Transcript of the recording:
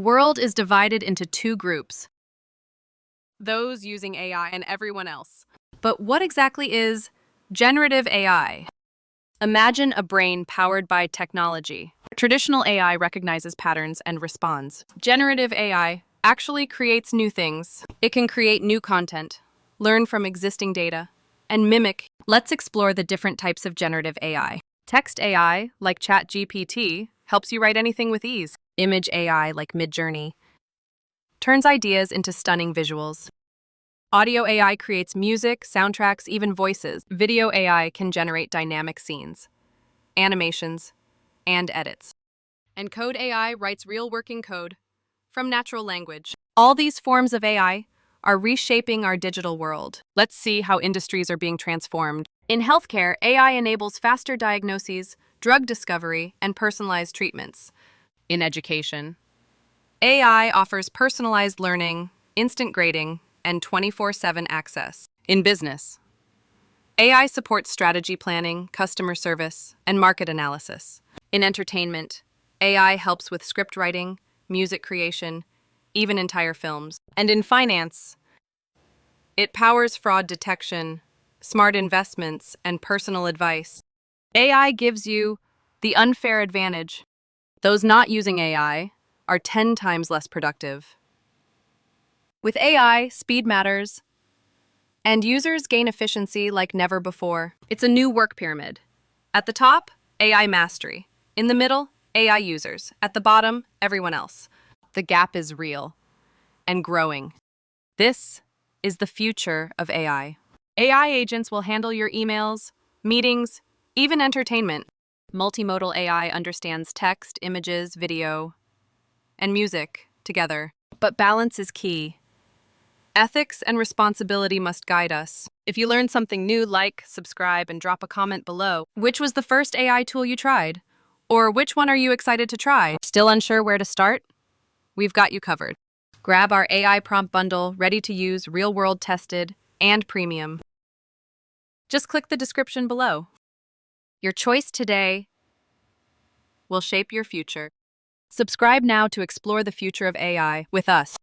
The world is divided into two groups, those using AI and everyone else. But what exactly is generative AI? Imagine a brain powered by technology. Traditional AI recognizes patterns and responds. Generative AI actually creates new things. It can create new content, learn from existing data, and mimic. Let's explore the different types of generative AI. Text AI, like Chatgpt, helps you write anything with ease. Image AI, like Midjourney, turns ideas into stunning visuals. Audio AI creates music, soundtracks, even voices. Video AI can generate dynamic scenes, animations, and edits. And Code AI writes real working code from natural language. All these forms of AI are reshaping our digital world. Let's see how industries are being transformed. In healthcare, AI enables faster diagnoses, drug discovery, and personalized treatments. In education, AI offers personalized learning, instant grading, and 24/7 access. In business, AI supports strategy planning, customer service, and market analysis. In entertainment, AI helps with script writing, music creation, even entire films. And in finance, it powers fraud detection, smart investments, and personal advice. AI gives you the unfair advantage. Those not using AI are 10 times less productive. With AI, speed matters, and users gain efficiency like never before. It's a new work pyramid. At the top, AI mastery. In the middle, AI users. At the bottom, everyone else. The gap is real and growing. This is the future of AI. AI agents will handle your emails, meetings, even entertainment. Multimodal AI understands text, images, video, and music together. But balance is key. Ethics and responsibility must guide us. If you learned something new, like, subscribe, and drop a comment below. Which was the first AI tool you tried? Or which one are you excited to try? Still unsure where to start? We've got you covered. Grab our AI prompt bundle, ready to use, real-world tested, and premium. Just click the description below. Your choice today will shape your future. Subscribe now to explore the future of AI with us.